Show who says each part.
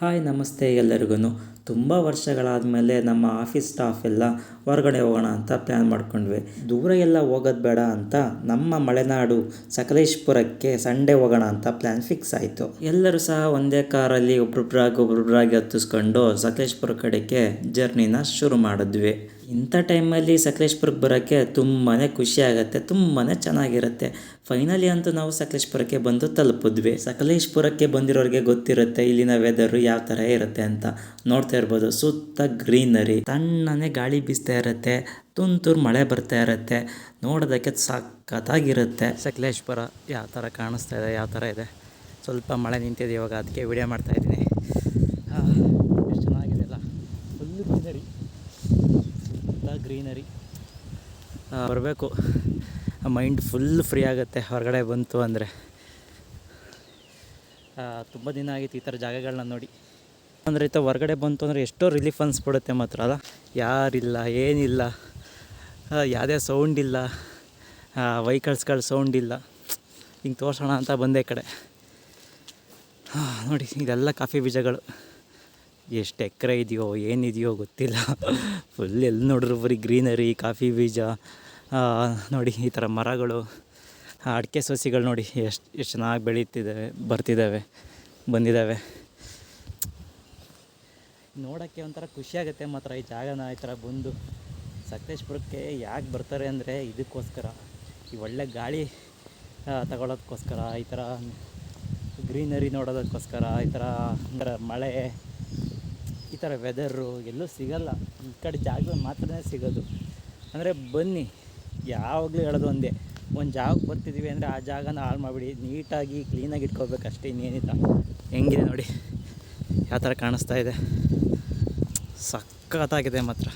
Speaker 1: Hi ನಮಸ್ತೆ ಎಲ್ಲರಿಗೂ. ತುಂಬ ವರ್ಷಗಳಾದ ಮೇಲೆ ನಮ್ಮ ಆಫೀಸ್ ಸ್ಟಾಫ್ ಎಲ್ಲ ಹೊರಗಡೆ ಹೋಗೋಣ ಅಂತ ಪ್ಲ್ಯಾನ್ ಮಾಡ್ಕೊಂಡ್ವಿ. ದೂರ ಎಲ್ಲ ಹೋಗೋದು ಬೇಡ ಅಂತ ನಮ್ಮ ಮಲೆನಾಡು ಸಕಲೇಶಪುರಕ್ಕೆ ಸಂಡೇ ಹೋಗೋಣ ಅಂತ ಪ್ಲ್ಯಾನ್ ಫಿಕ್ಸ್ ಆಯಿತು. ಎಲ್ಲರೂ ಸಹ ಒಂದೇ ಕಾರಲ್ಲಿ ಒಬ್ರೊಬ್ರಾಗಿ ಹತ್ತಿಸ್ಕೊಂಡು ಸಕಲೇಶಪುರ ಕಡೆಗೆ ಜರ್ನಿನ ಶುರು ಮಾಡಿದ್ವಿ. ಇಂಥ ಟೈಮಲ್ಲಿ ಸಕಲೇಶಪುರಕ್ಕೆ ಬರೋಕ್ಕೆ ತುಂಬಾ ಖುಷಿ ಆಗುತ್ತೆ, ತುಂಬಾ ಚೆನ್ನಾಗಿರುತ್ತೆ. ಫೈನಲಿ ಅಂತೂ ನಾವು ಸಕಲೇಶಪುರಕ್ಕೆ ಬಂದು ತಲುಪಿದ್ವಿ. ಸಕಲೇಶಪುರಕ್ಕೆ ಬಂದಿರೋರಿಗೆ ಗೊತ್ತಿರುತ್ತೆ ಇಲ್ಲಿನ ವೆದರು ಯಾವ ಥರ ಇರುತ್ತೆ ಅಂತ. ನೋಡ್ತಾ ಇರ್ಬೋದು, ಸುತ್ತ ಗ್ರೀನರಿ, ತಣ್ಣನೆ ಗಾಳಿ ಬೀಸ್ತಾ ಇರುತ್ತೆ, ತುಂತುರು ಮಳೆ ಬರ್ತಾ ಇರುತ್ತೆ, ನೋಡೋದಕ್ಕೆ ಸಖತ್ತಾಗಿರುತ್ತೆ. ಸಕಲೇಶಪುರ ಯಾವ ಥರ ಕಾಣಿಸ್ತಾ ಇದೆ, ಯಾವ ಥರ ಇದೆ. ಸ್ವಲ್ಪ ಮಳೆ ನಿಂತಿದೆ ಇವಾಗ, ಅದಕ್ಕೆ ವಿಡಿಯೋ ಮಾಡ್ತಾಯಿದ್ದೀನಿ. ಎಷ್ಟು ಚೆನ್ನಾಗಿದೆ ಅಲ್ಲ, ಫುಲ್ಲು ಗ್ರೀನರಿ ಬರಬೇಕು. ಮೈಂಡ್ ಫುಲ್ ಫ್ರೀ ಆಗುತ್ತೆ ಹೊರಗಡೆ ಬಂತು ಅಂದರೆ. ತುಂಬ ದಿನ ಆಗಿತ್ತು ಈ ಥರ ಜಾಗಗಳನ್ನ ನೋಡಿ. ಅಂದರೆ ಈ ಥರ ಹೊರಗಡೆ ಬಂತು ಅಂದರೆ ಎಷ್ಟೋ ರಿಲೀಫ್ ಅನಿಸ್ಬಿಡುತ್ತೆ ಮಾತ್ರ ಅಲ್ಲ. ಯಾರಿಲ್ಲ, ಏನಿಲ್ಲ, ಯಾವುದೇ ಸೌಂಡ್ ಇಲ್ಲ, ವೆಹಿಕಲ್ಸ್ಗಳ ಸೌಂಡ್ ಇಲ್ಲ. ಹಿಂಗೆ ತೋರಿಸೋಣ ಅಂತ ಬಂದೆ ಕಡೆ. ನೋಡಿ, ಇದೆಲ್ಲ ಕಾಫಿ ಬೀಜಗಳು. ಎಷ್ಟು ಎಕರೆ ಇದೆಯೋ ಏನಿದೆಯೋ ಗೊತ್ತಿಲ್ಲ. ಫುಲ್ ಎಲ್ಲಿ ನೋಡಿದ್ರು ಬರೀ ಗ್ರೀನರಿ, ಕಾಫಿ ಬೀಜ. ನೋಡಿ ಈ ಥರ ಮರಗಳು, ಅಡಿಕೆ ಸಸಿಗಳು ನೋಡಿ ಎಷ್ಟು ಚೆನ್ನಾಗಿ ಬಂದಿದ್ದಾವೆ. ನೋಡೋಕ್ಕೆ ಒಂಥರ ಖುಷಿಯಾಗುತ್ತೆ ಮಾತ್ರ ಈ ಜಾಗನ ಈ ಥರ ಬಂದು. ಸಕಲೇಶಪುರಕ್ಕೆ ಯಾಕೆ ಬರ್ತಾರೆ ಅಂದರೆ ಇದಕ್ಕೋಸ್ಕರ, ಈ ಒಳ್ಳೆ ಗಾಳಿ ತಗೊಳ್ಳೋದಕ್ಕೋಸ್ಕರ, ಈ ಥರ ಗ್ರೀನರಿ ನೋಡೋದಕ್ಕೋಸ್ಕರ, ಈ ಥರ ಮಳೆ, ಈ ಥರ ವೆದರು ಎಲ್ಲೂ ಸಿಗಲ್ಲ. ಈ ಕಡೆ ಜಾಗದಲ್ಲಿ ಮಾತ್ರನೇ ಸಿಗೋದು. ಅಂದರೆ ಬನ್ನಿ, ಯಾವಾಗಲೂ ಹೇಳೋದು ಒಂದೇ, ಒಂದು ಜಾಗಕ್ಕೆ ಬರ್ತಿದ್ದೀವಿ ಅಂದರೆ ಆ ಜಾಗನ ಹಾಳು ಮಾಡಿಬಿಡಿ, ನೀಟಾಗಿ ಕ್ಲೀನಾಗಿ ಇಟ್ಕೋಬೇಕು ಅಷ್ಟೇ, ಇನ್ನೇನಿಲ್ಲ. ಹೆಂಗಿದೆ ನೋಡಿ, ಯಾವ ಥರ ಕಾಣಿಸ್ತಾ ಇದೆ, ಸಖತ್ತಾಗಿದೆ ಮಾತ್ರ.